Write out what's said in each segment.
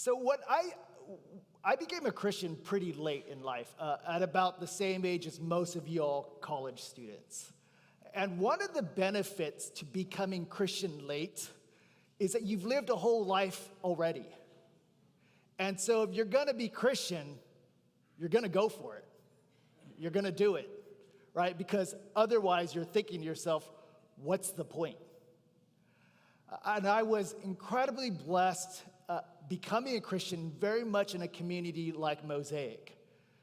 So I became a Christian pretty late in life, at about the same age as most of y'all college students. And one of the benefits to becoming Christian late is that you've lived a whole life already. And so if you're gonna be Christian, you're gonna go for it. You're gonna do it, right? Because otherwise you're thinking to yourself, what's the point? And I was incredibly blessed becoming a Christian very much in a community like Mosaic,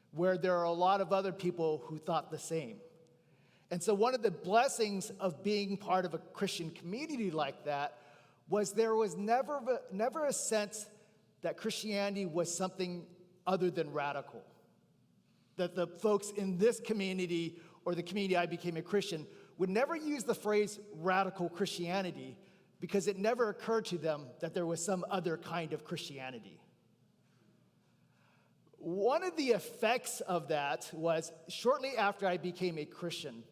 where there are a lot of other people who thought the same. And so one of the blessings of being part of a Christian community like that was there was never a sense that Christianity was something other than radical. That the folks in this community or the community I became a Christian would never use the phrase radical Christianity because it never occurred to them that there was some other kind of Christianity. One of the effects of that was shortly after I became a Christian,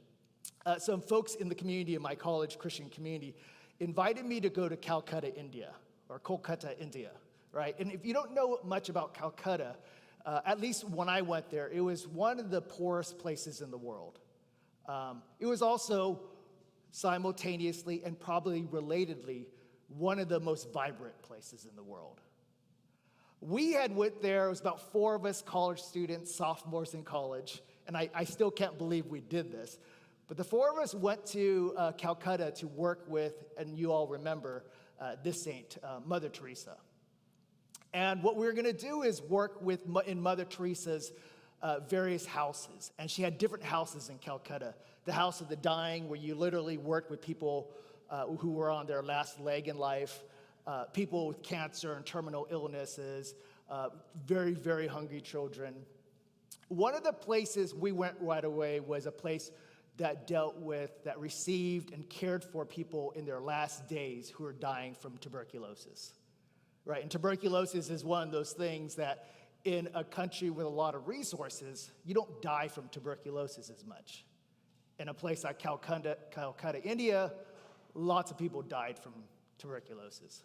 some folks in the community, in my college Christian community, invited me to go to Calcutta, India, or Kolkata, India, right? And if you don't know much about Calcutta, at least when I went there, it was one of the poorest places in the world. It was also simultaneously and probably relatedly one of the most vibrant places in the world. We had went there, it was about 4 of us college students, sophomores in college, and I still can't believe we did this. But the 4 of us went to Calcutta to work with, and you all remember, this saint, Mother Teresa. And what we were gonna do is work in Mother Teresa's various houses. And she had different houses in Calcutta. The House of the Dying, where you literally worked with people who were on their last leg in life, people with cancer and terminal illnesses, very, very hungry children. One of the places we went right away was a place that that received and cared for people in their last days who are dying from tuberculosis, right? And tuberculosis is one of those things that in a country with a lot of resources, you don't die from tuberculosis as much. In a place like Calcutta, India, lots of people died from tuberculosis.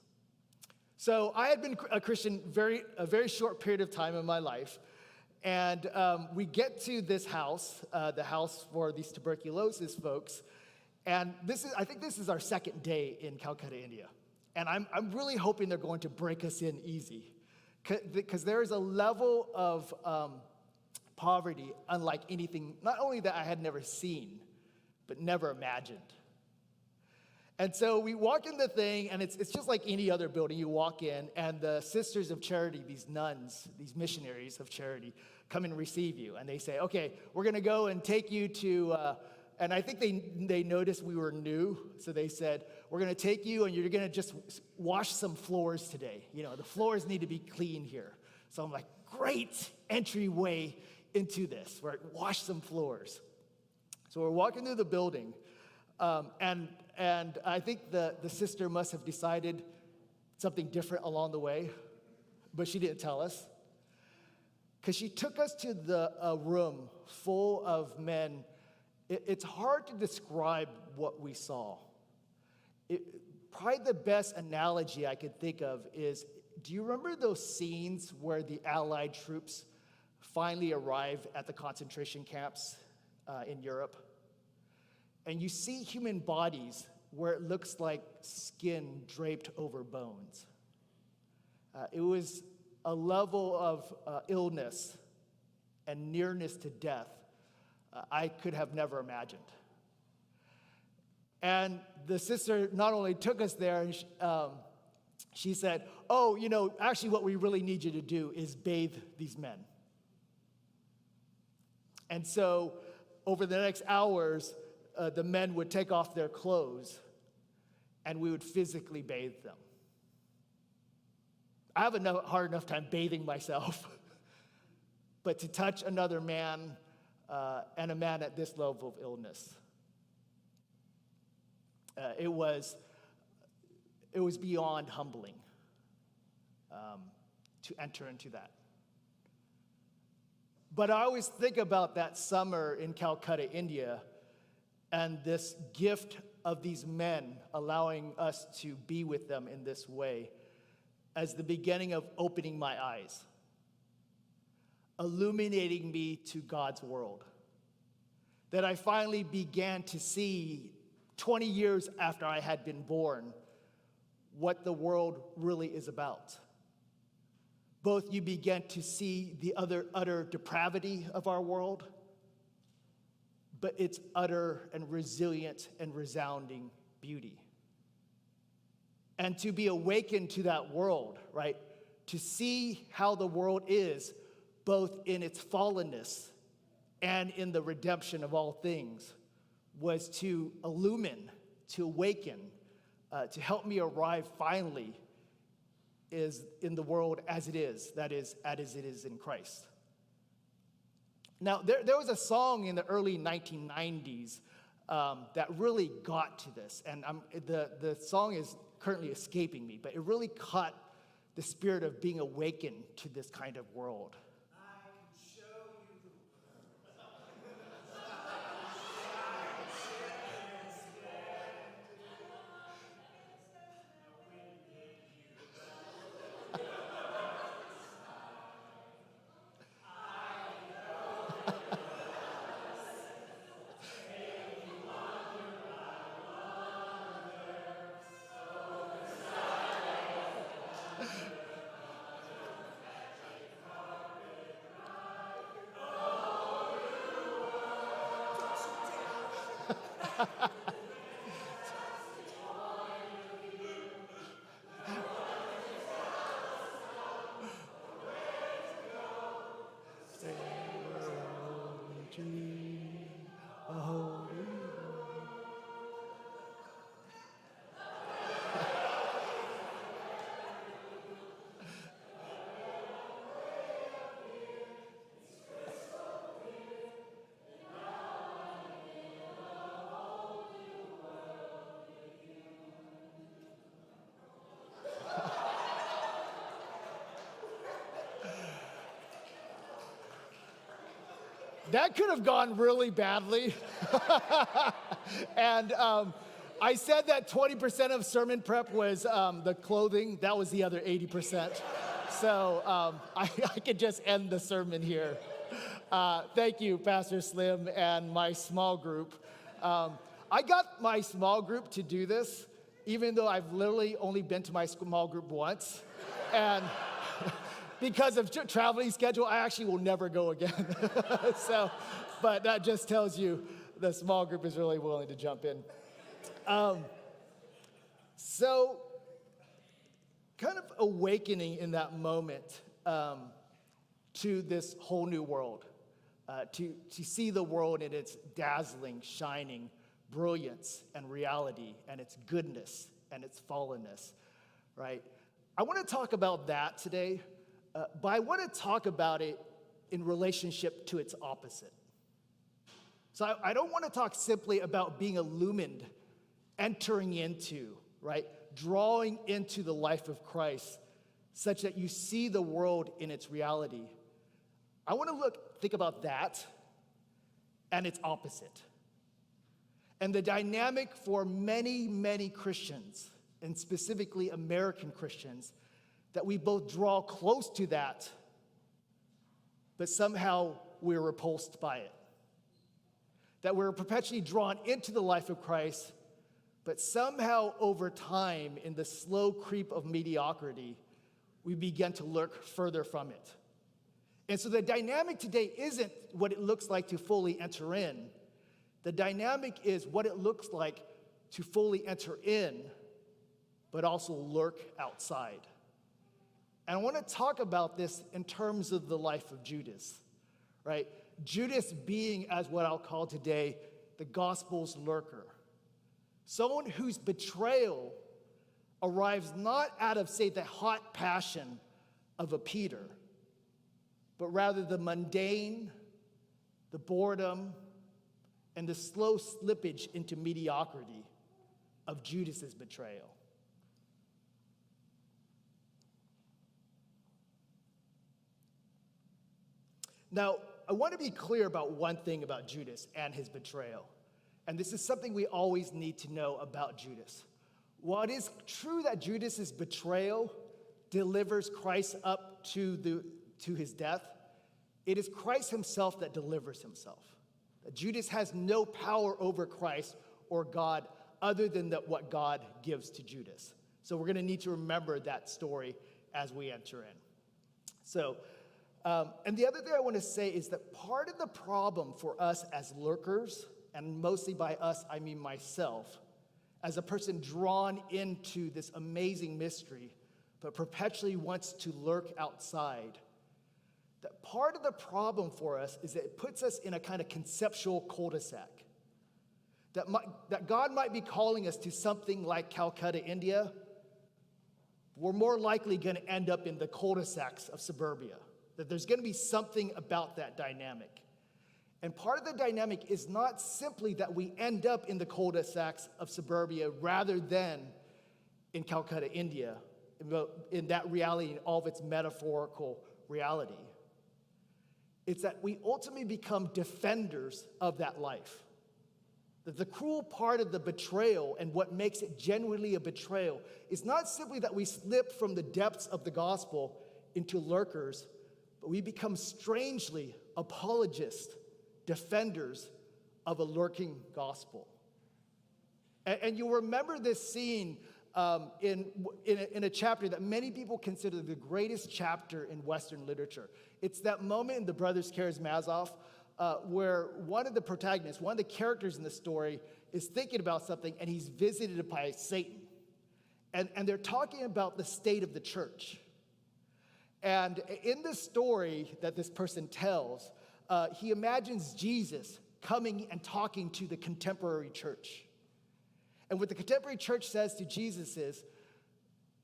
So I had been a Christian a very short period of time in my life, and we get to this house, the house for these tuberculosis folks, and I think this is our second day in Calcutta, India. And I'm really hoping they're going to break us in easy, because there is a level of poverty unlike anything, not only that I had never seen, but never imagined. And so we walk in the thing, and it's just like any other building. You walk in, and the Sisters of Charity, these nuns, these missionaries of charity, come and receive you. And they say, okay, we're going to go and take you to, and I think they noticed we were new, so they said, we're going to take you, and you're going to just wash some floors today. You know, the floors need to be clean here. So I'm like, great entryway into this, right? Wash some floors. So we're walking through the building, and I think the sister must have decided something different along the way, but she didn't tell us. Because she took us to a room full of men. It's hard to describe what we saw. Probably the best analogy I could think of is, do you remember those scenes where the Allied troops finally arrive at the concentration camps in Europe? And you see human bodies where it looks like skin draped over bones. It was a level of illness and nearness to death I could have never imagined. And the sister not only took us there, and she said, oh, you know, actually what we really need you to do is bathe these men. And so over the next hours, the men would take off their clothes, and we would physically bathe them. I have a hard enough time bathing myself, but to touch another man, and a man at this level of illness, it was beyond humbling to enter into that. But I always think about that summer in Calcutta, India, and this gift of these men allowing us to be with them in this way. as the beginning of opening my eyes, illuminating me to God's world. That I finally began to see, 20 years after I had been born, what the world really is about. Both you began to see the utter depravity of our world, but its utter and resilient and resounding beauty. And to be awakened to that world, right? To see how the world is, both in its fallenness and in the redemption of all things, was to illumine, to awaken, to help me arrive finally is in the world as it is, that is, as it is in Christ. Now, there was a song in the early 1990s that really got to this, and the song is currently escaping me, but it really caught the spirit of being awakened to this kind of world. I can show you That could have gone really badly. And I said that 20% of sermon prep was the clothing. That was the other 80%. So I could just end the sermon here. Thank you, Pastor Slim and my small group. I got my small group to do this, even though I've literally only been to my small group once. And because of traveling schedule, I actually will never go again. But that just tells you the small group is really willing to jump in. So kind of awakening in that moment to this whole new world, to see the world in its dazzling, shining brilliance and reality and its goodness and its fallenness, right? I want to talk about that today. But I want to talk about it in relationship to its opposite. So I don't want to talk simply about being illumined, entering into, right? Drawing into the life of Christ such that you see the world in its reality. I want to think about that and its opposite. And the dynamic for many, many Christians, and specifically American Christians, that we both draw close to that, but somehow we're repulsed by it. That we're perpetually drawn into the life of Christ, but somehow over time, in the slow creep of mediocrity, we begin to lurk further from it. And so the dynamic today isn't what it looks like to fully enter in. The dynamic is what it looks like to fully enter in, but also lurk outside. And I want to talk about this in terms of the life of Judas, right? Judas being, as what I'll call today, the gospel's lurker. Someone whose betrayal arrives not out of, say, the hot passion of a Peter, but rather the mundane, the boredom, and the slow slippage into mediocrity of Judas's betrayal. Now, I want to be clear about one thing about Judas and his betrayal. And this is something we always need to know about Judas. While it is true that Judas's betrayal delivers Christ up to his death, it is Christ himself that delivers himself. Judas has no power over Christ or God other than what God gives to Judas. So we're going to need to remember that story as we enter in. So, and the other thing I want to say is that part of the problem for us as lurkers, and mostly by us, I mean myself, as a person drawn into this amazing mystery, but perpetually wants to lurk outside, that part of the problem for us is that it puts us in a kind of conceptual cul-de-sac. That God might be calling us to something like Calcutta, India. We're more likely going to end up in the cul-de-sacs of suburbia. That there's going to be something about that dynamic. And part of the dynamic is not simply that we end up in the cul-de-sacs of suburbia rather than in Calcutta, India, in that reality, in all of its metaphorical reality. It's that we ultimately become defenders of that life. That the cruel part of the betrayal and what makes it genuinely a betrayal is not simply that we slip from the depths of the gospel into lurkers, but we become strangely apologists, defenders of a lurking gospel. And you'll remember this scene in a chapter that many people consider the greatest chapter in Western literature. It's that moment in the Brothers Karamazov where one of the protagonists, one of the characters in the story, is thinking about something and he's visited by Satan. And they're talking about the state of the church. And in the story that this person tells, he imagines Jesus coming and talking to the contemporary church. And what the contemporary church says to Jesus is,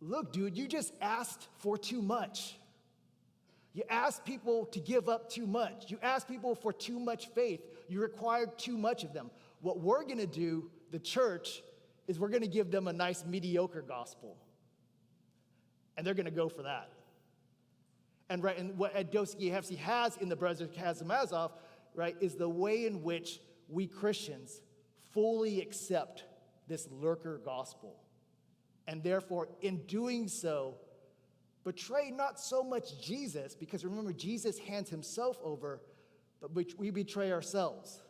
look, dude, you just asked for too much. You asked people to give up too much. You asked people for too much faith. You required too much of them. What we're going to do, the church, is we're going to give them a nice mediocre gospel. And they're going to go for that. And what Dostoevsky has in the Brothers Karamazov, right, is the way in which we Christians fully accept this lurker gospel. And therefore, in doing so, betray not so much Jesus, because remember, Jesus hands himself over, but we betray ourselves,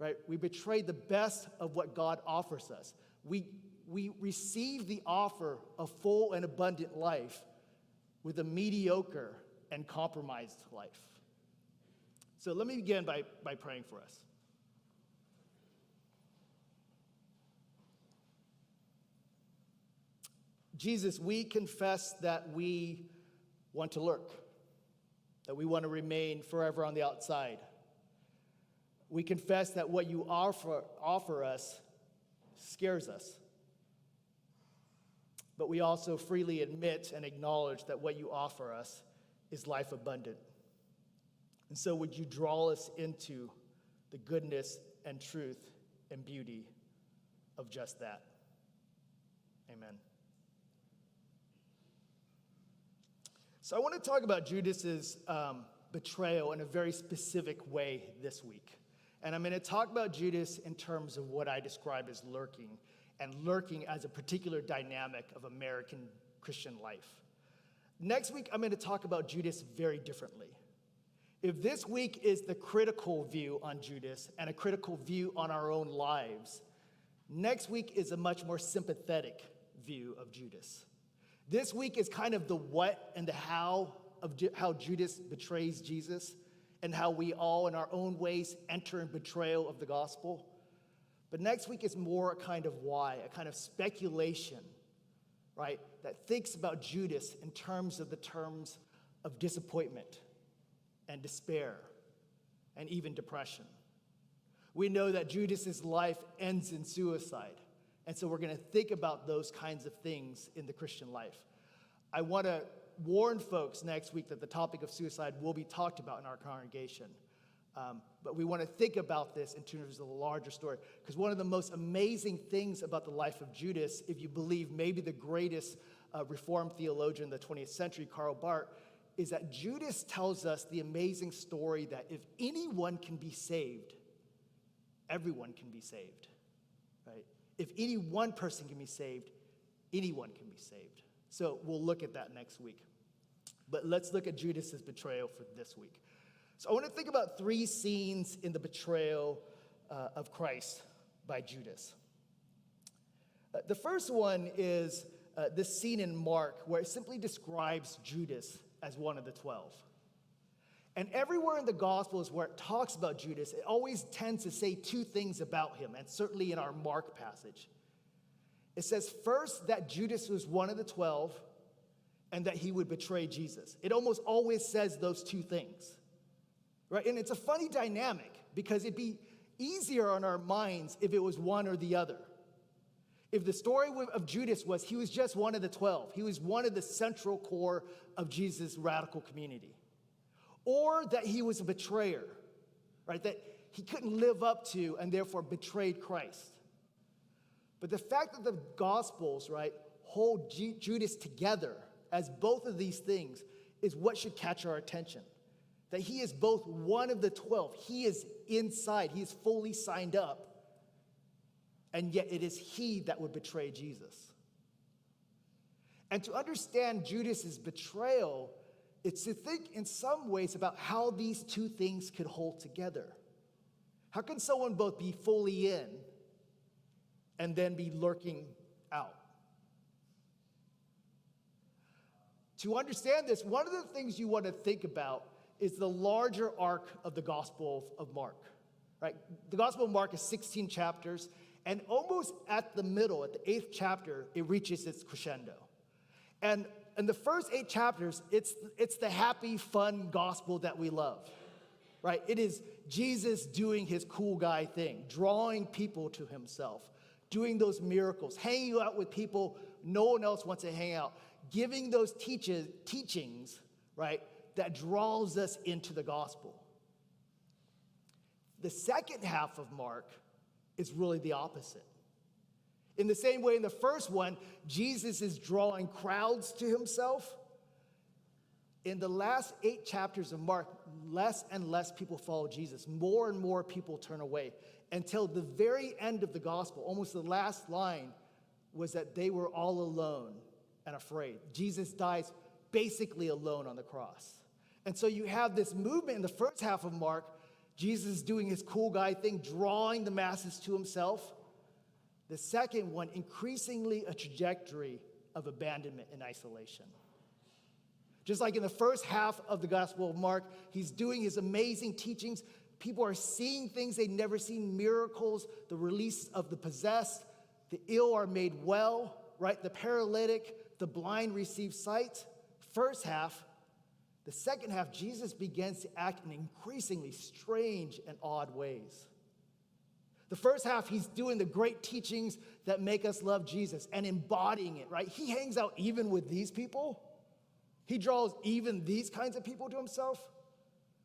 right? We betray the best of what God offers us. We receive the offer of full and abundant life with a mediocre and compromised life. So let me begin by praying for us. Jesus, we confess that we want to lurk, that we want to remain forever on the outside. We confess that what you offer us scares us. But we also freely admit and acknowledge that what you offer us is life abundant. And so would you draw us into the goodness and truth and beauty of just that? Amen. So I want to talk about Judas's betrayal in a very specific way this week. And I'm going to talk about Judas in terms of what I describe as lurking, and lurking as a particular dynamic of American Christian life. Next week, I'm going to talk about Judas very differently. If this week is the critical view on Judas and a critical view on our own lives, next week is a much more sympathetic view of Judas. This week is kind of the what and the how of how Judas betrays Jesus and how we all in our own ways enter in betrayal of the gospel. But next week is more a kind of why, a kind of speculation, right, that thinks about Judas in terms of disappointment and despair and even depression. We know that Judas's life ends in suicide. And so we're going to think about those kinds of things in the Christian life. I want to warn folks next week that the topic of suicide will be talked about in our congregation. But we want to think about this in terms of the larger story. Because one of the most amazing things about the life of Judas, if you believe maybe the greatest Reformed theologian of the 20th century, Karl Barth, is that Judas tells us the amazing story that if anyone can be saved, everyone can be saved, right? If any one person can be saved, anyone can be saved. So we'll look at that next week. But let's look at Judas's betrayal for this week. So I want to think about 3 scenes in the betrayal of Christ by Judas. The first one is this scene in Mark where it simply describes Judas as one of the 12. And everywhere in the Gospels where it talks about Judas, it always tends to say 2 things about him, and certainly in our Mark passage. It says first that Judas was one of the 12 and that he would betray Jesus. It almost always says those 2 things, right? And it's a funny dynamic because it'd be easier on our minds if it was one or the other. If the story of Judas was he was just one of the 12, he was one of the central core of Jesus' radical community, or that he was a betrayer, right? That he couldn't live up to and therefore betrayed Christ. But the fact that the Gospels, right, hold Judas together as both of these things is what should catch our attention. That he is both one of the 12. He is inside. He is fully signed up. And yet it is he that would betray Jesus. And to understand Judas's betrayal, it's to think in some ways about how these 2 things could hold together. How can someone both be fully in and then be lurking out? To understand this, one of the things you want to think about is the larger arc of the Gospel of Mark, right? The Gospel of Mark is 16 chapters, and almost at the middle, at the 8th chapter, it reaches its crescendo. And in the first 8 chapters, it's the happy, fun gospel that we love, right? It is Jesus doing his cool guy thing, drawing people to himself, doing those miracles, hanging out with people no one else wants to hang out, giving those teachings, right, that draws us into the gospel. The second half of Mark is really the opposite. In the same way in the first one, Jesus is drawing crowds to himself. In the last 8 chapters of Mark, less and less people follow Jesus. More and more people turn away until the very end of the gospel, almost the last line, was that they were all alone and afraid. Jesus dies basically alone on the cross. And so you have this movement in the first half of Mark, Jesus doing his cool guy thing, drawing the masses to himself. The second one, increasingly a trajectory of abandonment and isolation. Just like in the first half of the Gospel of Mark, he's doing his amazing teachings. People are seeing things they've never seen, miracles, the release of the possessed, the ill are made well, right? The paralytic, the blind receive sight. First half. The second half, Jesus begins to act in increasingly strange and odd ways. The first half, he's doing the great teachings that make us love Jesus and embodying it, right? He hangs out even with these people. He draws even these kinds of people to himself,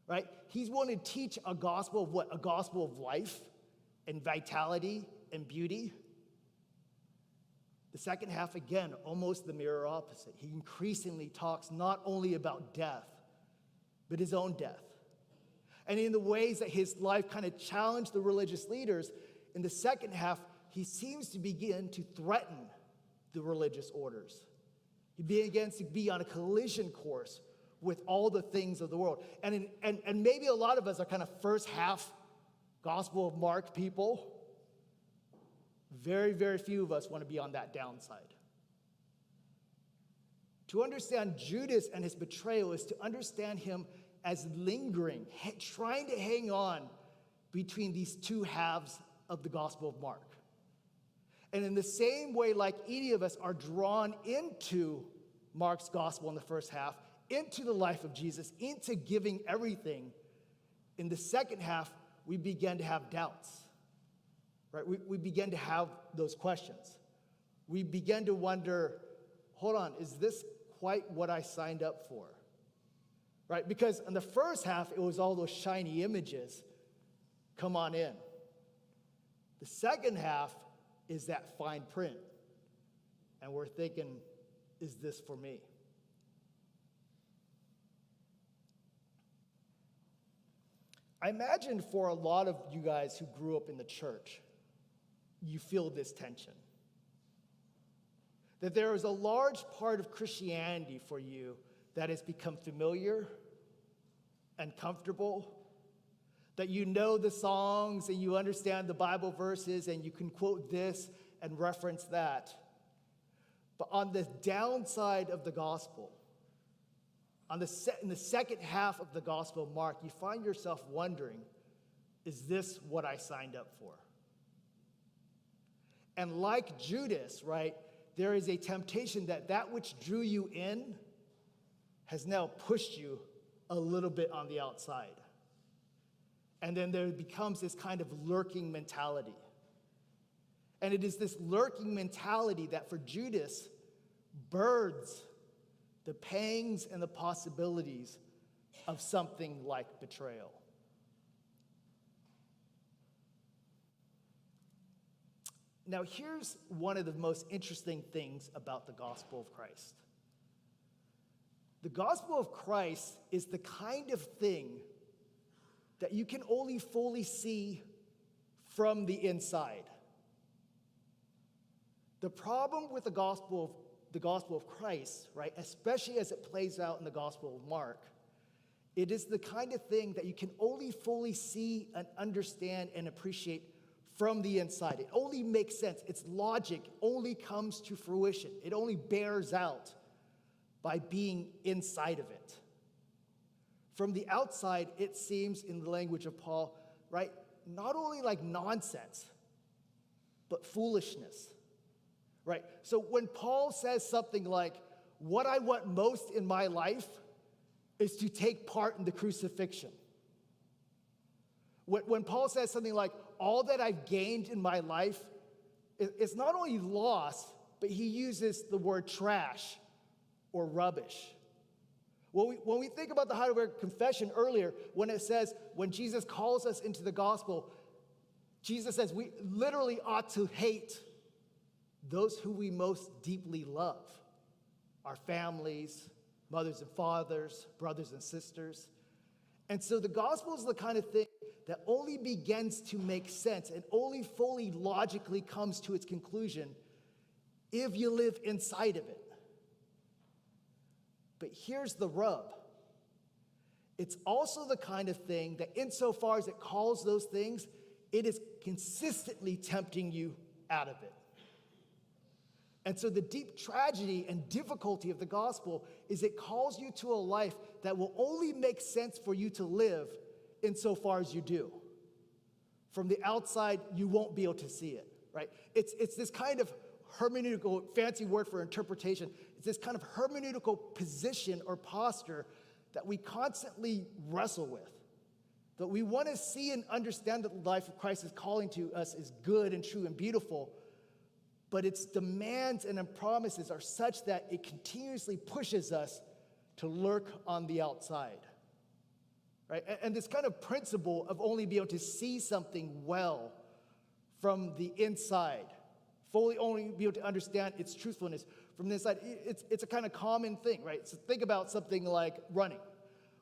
right? He's willing to teach a gospel of what? A gospel of life and vitality and beauty. The second half, again, almost the mirror opposite. He increasingly talks not only about death, but his own death. And in the ways that his life kind of challenged the religious leaders, in the second half, he seems to begin to threaten the religious orders. He begins to be on a collision course with all the things of the world. And maybe a lot of us are kind of first half Gospel of Mark people. Very, very few of us want to be on that downside. To understand Judas and his betrayal is to understand him as lingering, trying to hang on between these 2 halves of the Gospel of Mark. And in the same way, like any of us are drawn into Mark's gospel in the first half, into the life of Jesus, into giving everything, in the second half, we begin to have doubts, right? We begin to have those questions. We begin to wonder, hold on, is this quite what I signed up for? Right? Because in the first half, it was all those shiny images. Come on in. The second half is that fine print. And we're thinking, is this for me? I imagine for a lot of you guys who grew up in the church, you feel this tension. That there is a large part of Christianity for you that has become familiar and comfortable, that you know the songs and you understand the Bible verses and you can quote this and reference that. But on the downside of the gospel, in the second half of the Gospel of Mark, you find yourself wondering, is this what I signed up for? And like Judas, right, there is a temptation that which drew you in has now pushed you a little bit on the outside. And then there becomes this kind of lurking mentality. And it is this lurking mentality that for Judas birds the pangs and the possibilities of something like betrayal. Now, here's one of the most interesting things about the gospel of Christ. The gospel of Christ is the kind of thing that you can only fully see from the inside. The problem with the gospel of Christ, right, especially as it plays out in the Gospel of Mark, it is the kind of thing that you can only fully see and understand and appreciate from the inside. It only makes sense. Its logic only comes to fruition. It only bears out by being inside of it. From the outside, it seems, in the language of Paul, right, not only like nonsense, but foolishness. Right? So when Paul says something like, what I want most in my life is to take part in the crucifixion. When Paul says something like, all that I've gained in my life is not only loss, but he uses the word trash or rubbish. When we think about the Heidelberg Confession earlier, when it says, when Jesus calls us into the gospel, Jesus says we literally ought to hate those who we most deeply love, our families, mothers and fathers, brothers and sisters. And so the gospel is the kind of thing that only begins to make sense and only fully logically comes to its conclusion if you live inside of it. But here's the rub. It's also the kind of thing that insofar as it calls those things, it is consistently tempting you out of it. And so the deep tragedy and difficulty of the gospel is it calls you to a life that will only make sense for you to live insofar as you do. From the outside, you won't be able to see it, right? It's this kind of hermeneutical, fancy word for interpretation. It's this kind of hermeneutical position or posture that we constantly wrestle with. That we want to see and understand that the life of Christ is calling to us is good and true and beautiful, but its demands and promises are such that it continuously pushes us to lurk on the outside, right? And this kind of principle of only being able to see something well from the inside, fully only be able to understand its truthfulness from the inside, it's a kind of common thing, right? So think about something like running.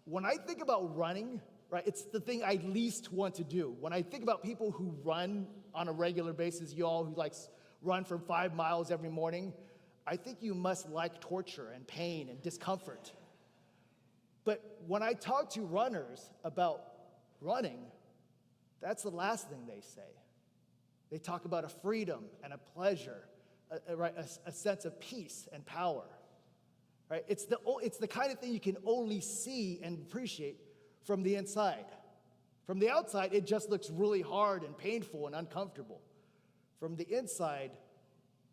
When I think about running, right, it's the thing I least want to do. When I think about people who run on a regular basis, you all who run from 5 miles every morning, I think you must like torture and pain and discomfort. But when I talk to runners about running, that's the last thing they say. They talk about a freedom and a pleasure, a sense of peace and power. Right? It's the kind of thing you can only see and appreciate from the inside. From the outside, it just looks really hard and painful and uncomfortable. From the inside,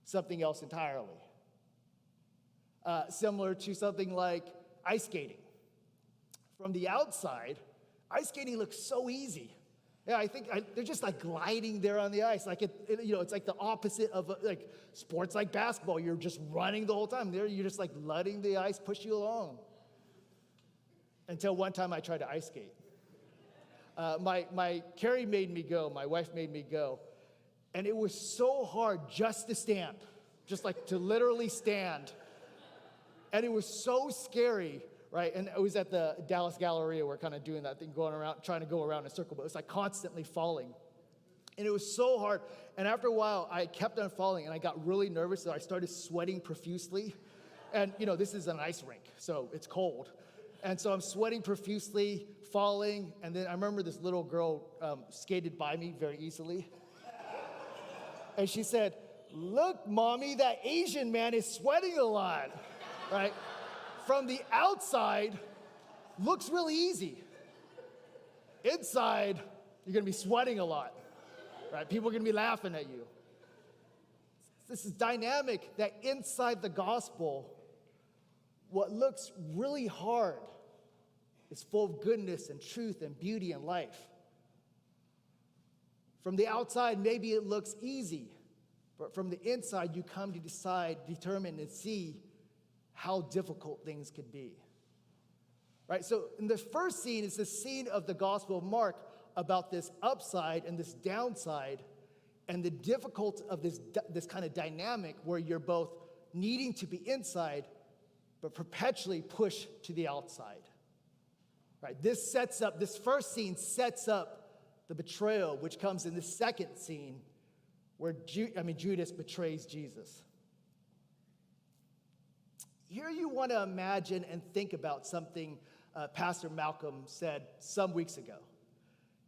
something else entirely. Similar to something like ice skating. From the outside, ice skating looks so easy. Yeah, I think they're just like gliding there on the ice. Like it's like the opposite of like sports like basketball. You're just running the whole time. There, you're just like letting the ice push you along. Until one time I tried to ice skate. Carrie made me go. My wife made me go. And it was so hard just to stand, just like to literally stand. And it was so scary, right? And it was at the Dallas Galleria. We're kind of doing that thing, going around, trying to go around in a circle, but it was like constantly falling. And it was so hard. And after a while, I kept on falling, and I got really nervous, so I started sweating profusely. And, this is an ice rink, so it's cold. And so I'm sweating profusely, falling, and then I remember this little girl skated by me very easily. And she said, "Look, Mommy, that Asian man is sweating a lot," right? From the outside, looks really easy. Inside, you're gonna be sweating a lot, right? People are gonna be laughing at you. This is dynamic that inside the gospel, what looks really hard is full of goodness and truth and beauty and life. From the outside, maybe it looks easy, but from the inside, you come to determine, and see how difficult things could be. Right? So in the first scene is the scene of the Gospel of Mark about this upside and this downside and the difficulty of this kind of dynamic where you're both needing to be inside but perpetually pushed to the outside. Right? This first scene sets up the betrayal, which comes in the second scene where Judas betrays Jesus. Here you want to imagine and think about something Pastor Malcolm said some weeks ago.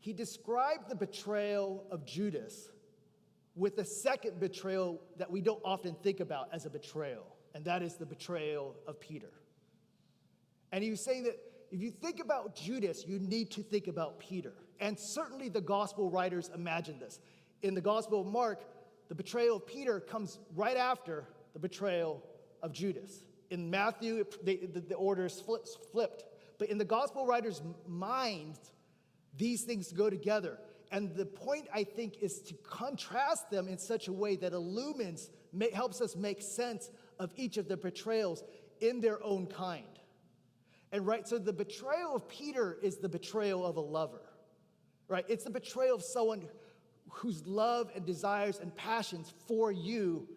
He described the betrayal of Judas with a second betrayal that we don't often think about as a betrayal, and that is the betrayal of Peter. And he was saying that if you think about Judas, you need to think about Peter. And certainly the gospel writers imagine this. In the Gospel of Mark, the betrayal of Peter comes right after the betrayal of Judas. In Matthew, the order is flipped. But in the gospel writers' minds, these things go together. And the point, I think, is to contrast them in such a way that helps us make sense of each of the betrayals in their own kind. And so the betrayal of Peter is the betrayal of a lover, right? It's the betrayal of someone whose love and desires and passions for you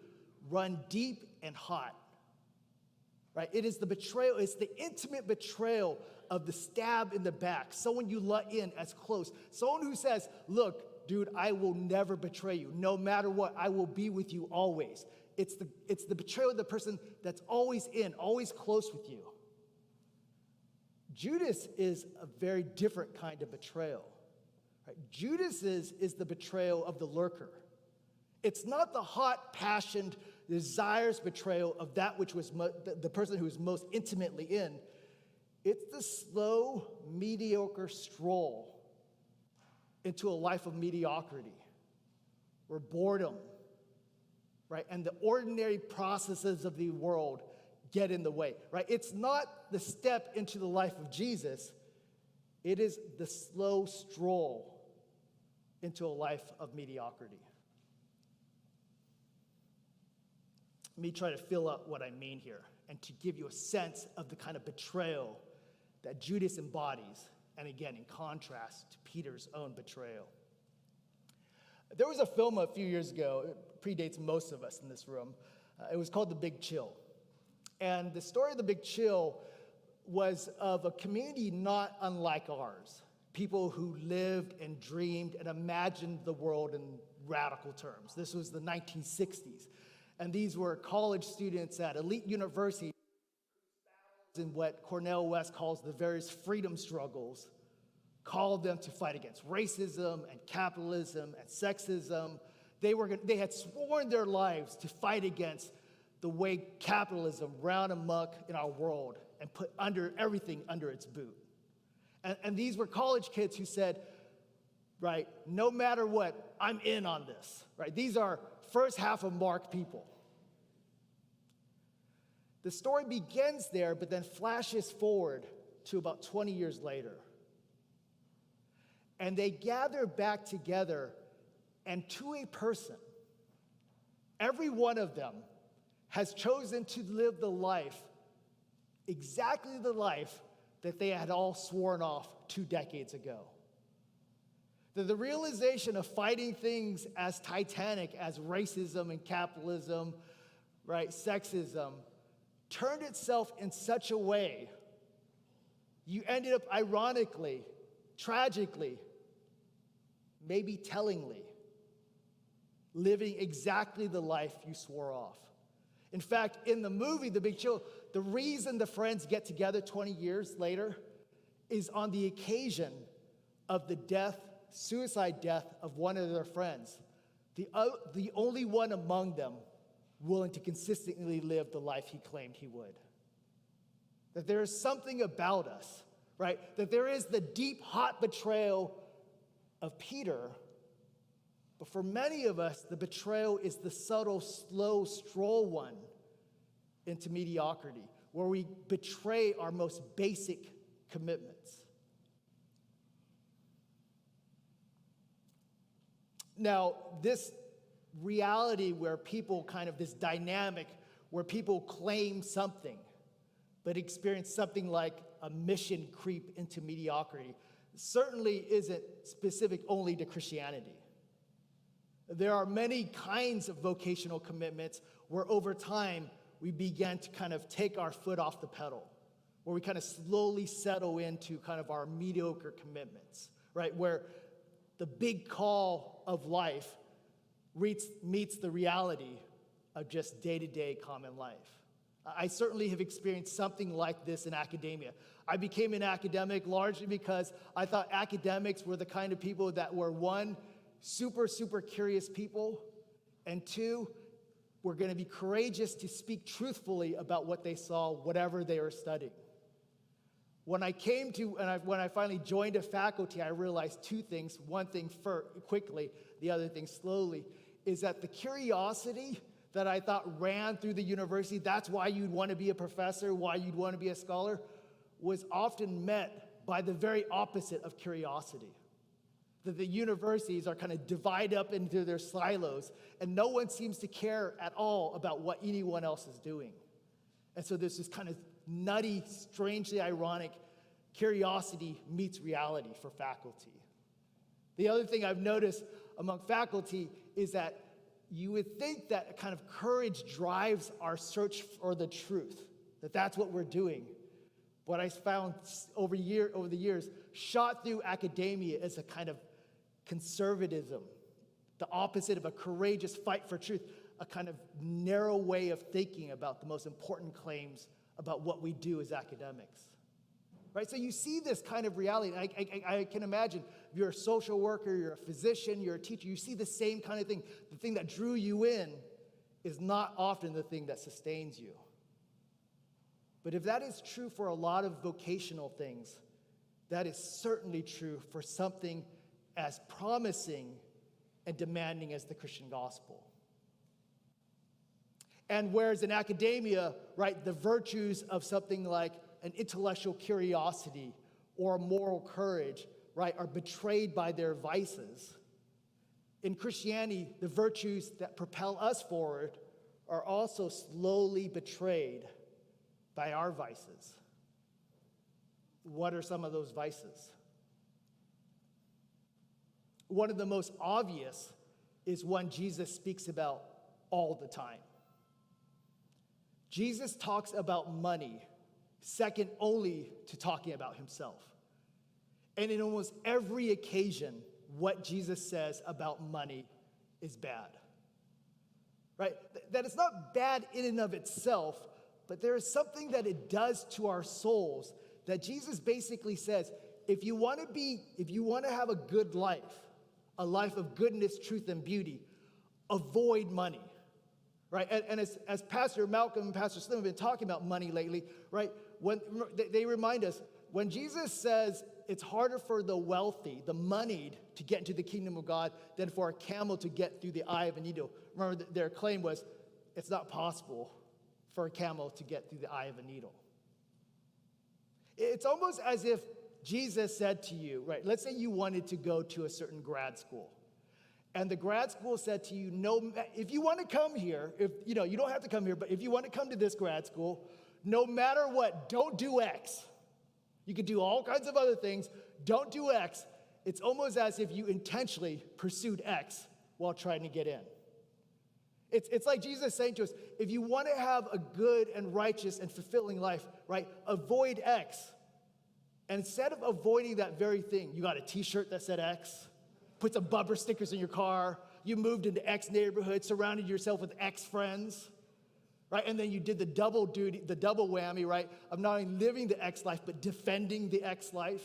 run deep and hot, right? It is the betrayal, it's the intimate betrayal of the stab in the back, someone you let in as close, someone who says, "Look, dude, I will never betray you. No matter what, I will be with you always." It's the betrayal of the person that's always in, always close with you. Judas is a very different kind of betrayal. Right? Judas is the betrayal of the lurker. It's not the hot, passionate, desires betrayal of that which was the person who is most intimately in. It's the slow, mediocre stroll into a life of mediocrity, where boredom, right, and the ordinary processes of the world get in the way, right? It's not the step into the life of Jesus. It is the slow stroll into a life of mediocrity. Let me try to fill out what I mean here and to give you a sense of the kind of betrayal that Judas embodies, and again, in contrast to Peter's own betrayal. There was a film a few years ago, it predates most of us in this room. It was called The Big Chill. And the story of The Big Chill was of a community not unlike ours. People who lived and dreamed and imagined the world in radical terms. This was the 1960s. And these were college students at elite universities in what Cornel West calls the various freedom struggles, called them to fight against racism and capitalism and sexism. They had sworn their lives to fight against the way capitalism ran amok in our world and put everything under its boot. And these were college kids who said, right, no matter what, I'm in on this, right? These are first half of Mark people. The story begins there, but then flashes forward to about 20 years later. And they gather back together, and to a person, every one of them has chosen to live the life, exactly the life that they had all sworn off 2 decades ago. The realization of fighting things as titanic as racism and capitalism, right, sexism, turned itself in such a way, you ended up ironically, tragically, maybe tellingly, living exactly the life you swore off. In fact, in the movie, The Big Chill, the reason the friends get together 20 years later is on the occasion of the suicide death of one of their friends, the only one among them willing to consistently live the life he claimed he would. That there is something about us, right? That there is the deep, hot betrayal of Peter, but for many of us, the betrayal is the subtle, slow stroll one into mediocrity, where we betray our most basic commitments. Now, this reality where people this dynamic where people claim something, but experience something like a mission creep into mediocrity, certainly isn't specific only to Christianity. There are many kinds of vocational commitments where over time we begin to take our foot off the pedal, where we slowly settle into our mediocre commitments, right? Where the big call of life meets the reality of just day-to-day common life. I certainly have experienced something like this in academia. I became an academic largely because I thought academics were the kind of people that were, one, super, super curious people, and two, were going to be courageous to speak truthfully about what they saw, whatever they were studying. When I finally joined a faculty, I realized two things. One thing quickly, the other thing slowly, is that the curiosity that I thought ran through the university, that's why you'd want to be a professor, why you'd want to be a scholar, was often met by the very opposite of curiosity. That the universities are divided up into their silos, and no one seems to care at all about what anyone else is doing. And so there's this nutty, strangely ironic curiosity meets reality for faculty. The other thing I've noticed among faculty is that you would think that courage drives our search for the truth, that that's what we're doing. What I found over the years, shot through academia is a conservatism, the opposite of a courageous fight for truth, a narrow way of thinking about the most important claims about what we do as academics. Right? So you see this reality. I can imagine if you're a social worker, you're a physician, you're a teacher, you see the same kind of thing. The thing that drew you in is not often the thing that sustains you. But if that is true for a lot of vocational things, that is certainly true for something as promising and demanding as the Christian gospel. And whereas in academia, right, the virtues of something like an intellectual curiosity or moral courage, right, are betrayed by their vices. In Christianity, the virtues that propel us forward are also slowly betrayed by our vices. What are some of those vices? One of the most obvious is one Jesus speaks about all the time. Jesus talks about money second only to talking about himself. And in almost every occasion, what Jesus says about money is bad. Right? That it's not bad in and of itself, but there is something that it does to our souls that Jesus basically says, if you want to have a good life, a life of goodness, truth, and beauty, avoid money. Right? And as Pastor Malcolm and Pastor Slim have been talking about money lately, right? When they remind us, when Jesus says it's harder for the wealthy, the moneyed, to get into the kingdom of God than for a camel to get through the eye of a needle. Remember, their claim was, it's not possible for a camel to get through the eye of a needle. It's almost as if Jesus said to you, right, let's say you wanted to go to a certain grad school. And the grad school said to you, no, if you want to come here, you don't have to come here, but if you want to come to this grad school, no matter what, don't do X. You could do all kinds of other things, don't do X. It's almost as if you intentionally pursued X while trying to get in. It's like Jesus saying to us, if you want to have a good and righteous and fulfilling life, right, avoid X. And instead of avoiding that very thing, you got a t-shirt that said X, put some bumper stickers in your car, you moved into X neighborhood, surrounded yourself with X friends, right? And then you did the double duty, the double whammy, right? Of not only living the X life, but defending the X life,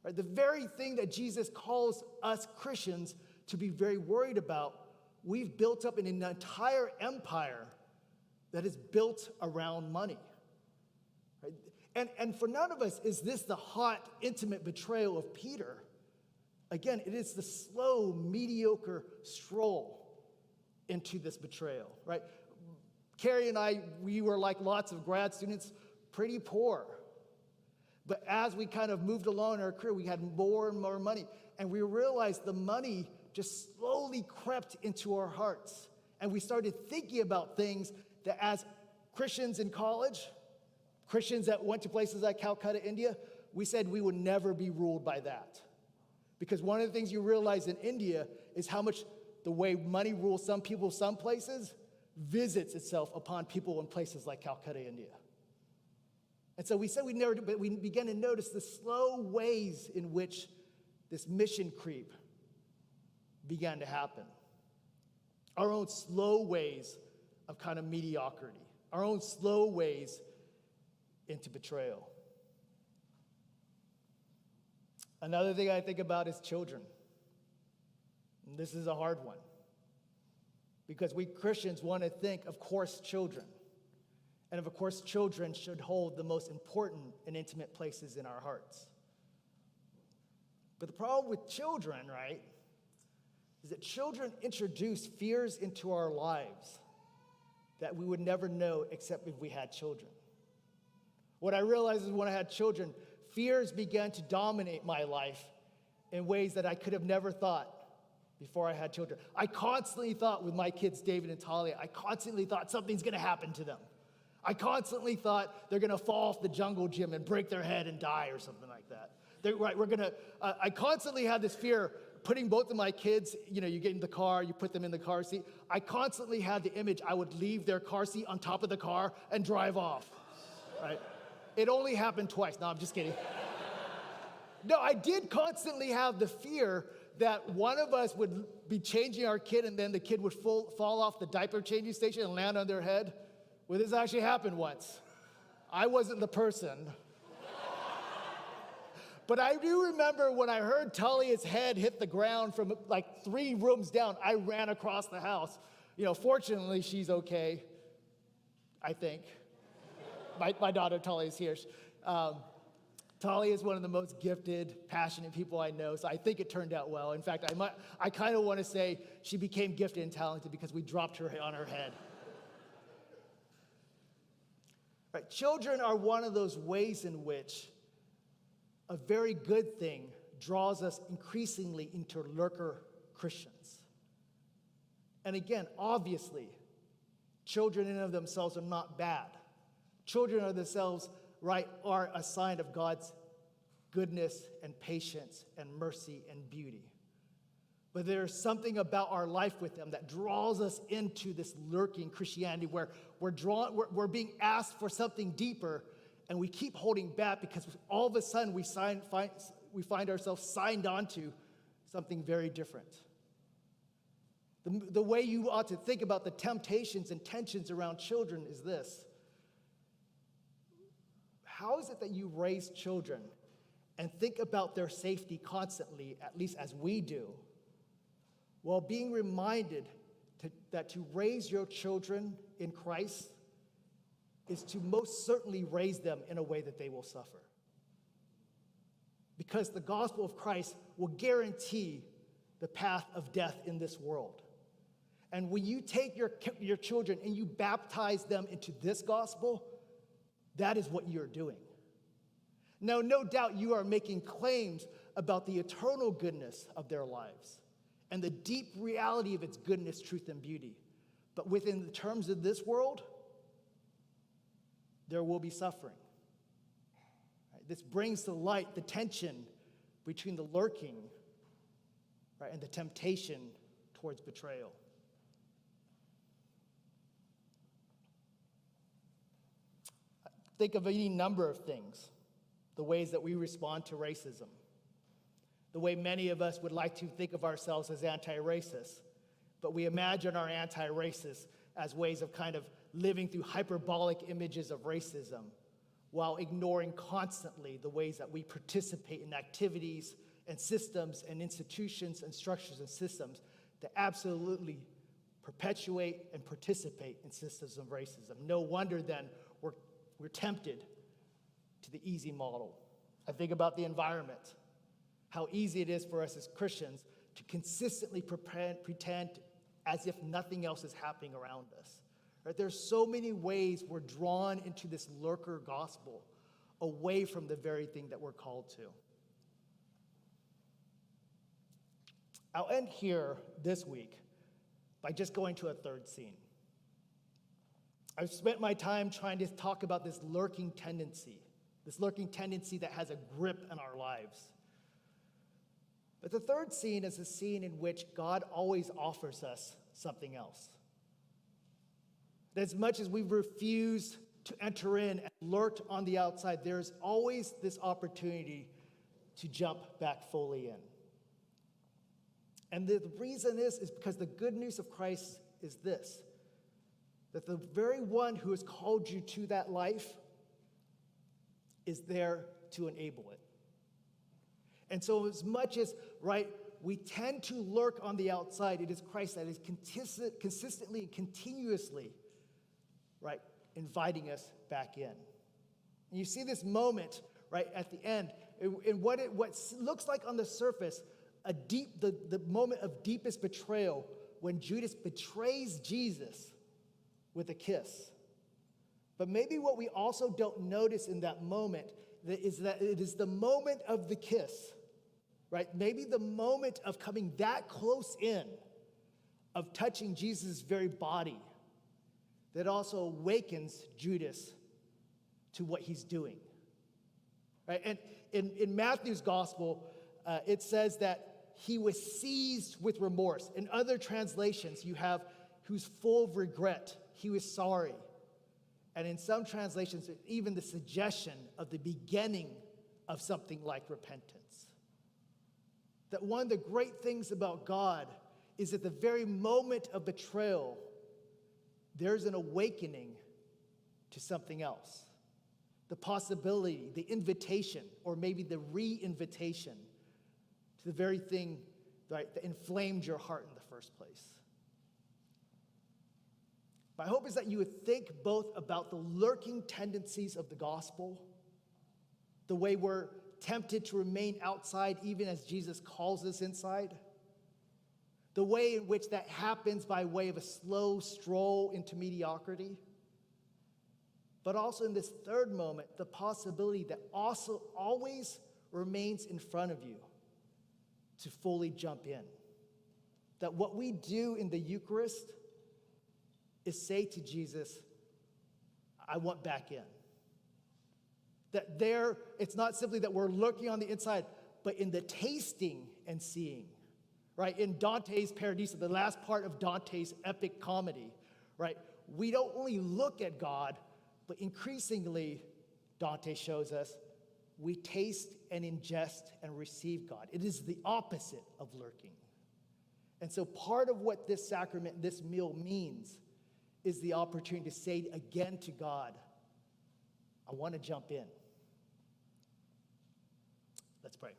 right? The very thing that Jesus calls us Christians to be very worried about, we've built up an entire empire that is built around money. Right? And for none of us is this the hot, intimate betrayal of Peter. Again, it is the slow, mediocre stroll into this betrayal, right? Carrie and I, we were like lots of grad students, pretty poor. But as we kind of moved along in our career, we had more and more money. And we realized the money just slowly crept into our hearts. And we started thinking about things that as Christians in college, Christians that went to places like Calcutta, India, we said we would never be ruled by that. Because one of the things you realize in India is how much the way money rules some people, some places, visits itself upon people in places like Calcutta, India. And so we said we'd never do, but we began to notice the slow ways in which this mission creep began to happen. Our own slow ways of kind of mediocrity, our own slow ways into betrayal. Another thing I think about is children. And this is a hard one. Because we Christians want to think, of course, children. And of course, children should hold the most important and intimate places in our hearts. But the problem with children, right, is that children introduce fears into our lives that we would never know except if we had children. What I realized is when I had children, fears began to dominate my life in ways that I could have never thought before I had children. I constantly thought with my kids, David and Talia, I constantly thought something's gonna happen to them. I constantly thought they're gonna fall off the jungle gym and break their head and die or something like that. I constantly had this fear putting both of my kids, you get in the car, you put them in the car seat. I constantly had the image I would leave their car seat on top of the car and drive off, right? It only happened twice. No, I'm just kidding. No, I did constantly have the fear that one of us would be changing our kid and then the kid would fall off the diaper changing station and land on their head. Well, this actually happened once. I wasn't the person. But I do remember when I heard Talia's head hit the ground from like 3 rooms down, I ran across the house. Fortunately, she's okay, I think. My daughter Talia is here. Talia is one of the most gifted, passionate people I know, so I think it turned out well. In fact, I kind of want to say she became gifted and talented because we dropped her on her head. Right, children are one of those ways in which a very good thing draws us increasingly into lurker Christians. And again, obviously, children in and of themselves are not bad. Children of themselves, right, are a sign of God's goodness and patience and mercy and beauty. But there's something about our life with them that draws us into this lurking Christianity where we're being asked for something deeper and we keep holding back because all of a sudden we find ourselves signed on to something very different. The way you ought to think about the temptations and tensions around children is this. How is it that you raise children and think about their safety constantly, at least as we do, while being reminded that to raise your children in Christ is to most certainly raise them in a way that they will suffer? Because the gospel of Christ will guarantee the path of death in this world. And when you take your children and you baptize them into this gospel, that is what you're doing. Now, no doubt you are making claims about the eternal goodness of their lives and the deep reality of its goodness, truth, and beauty. But within the terms of this world, there will be suffering. Right? This brings to light the tension between the lurking, right, and the temptation towards betrayal. Think of any number of things, the ways that we respond to racism. the way many of us would like to think of ourselves as anti-racist, but we imagine our anti-racists as ways of kind of living through hyperbolic images of racism while ignoring constantly the ways that we participate in activities and systems and institutions and structures and systems that absolutely perpetuate and participate in systems of racism. No wonder then we're tempted to the easy model. I think about the environment, how easy it is for us as Christians to consistently pretend as if nothing else is happening around us. Right? There's so many ways we're drawn into this lurker gospel away from the very thing that we're called to. I'll end here this week by just going to a third scene. I've spent my time trying to talk about this lurking tendency that has a grip on our lives. But the third scene is a scene in which God always offers us something else. As much as we refuse to enter in and lurk on the outside, there's always this opportunity to jump back fully in. And the reason is because the good news of Christ is this, that the very one who has called you to that life is there to enable it. And so as much as, right, we tend to lurk on the outside, it is Christ that is consistently and continuously, right, inviting us back in. And you see this moment, right, at the end, in what looks like on the surface, the moment of deepest betrayal when Judas betrays Jesus with a kiss. But maybe what we also don't notice in that moment is that it is the moment of the kiss, right? Maybe the moment of coming that close in, of touching Jesus' very body, that also awakens Judas to what he's doing, right? And in Matthew's gospel, it says that he was seized with remorse. In other translations, you have who's full of regret. He was sorry. And in some translations, even the suggestion of the beginning of something like repentance. That one of the great things about God is at the very moment of betrayal, there's an awakening to something else. The possibility, the invitation, or maybe the re-invitation to the very thing, right, that inflamed your heart in the first place. My hope is that you would think both about the lurking tendencies of the gospel, the way we're tempted to remain outside even as Jesus calls us inside, the way in which that happens by way of a slow stroll into mediocrity, but also in this third moment, the possibility that also always remains in front of you to fully jump in. That what we do in the Eucharist is say to Jesus, I want back in. That there, it's not simply that we're looking on the inside, but in the tasting and seeing, right? In Dante's Paradiso, the last part of Dante's epic comedy, right? We don't only look at God, but increasingly, Dante shows us, we taste and ingest and receive God. It is the opposite of lurking. And so part of what this sacrament, this meal means is the opportunity to say again to God, I want to jump in. Let's pray.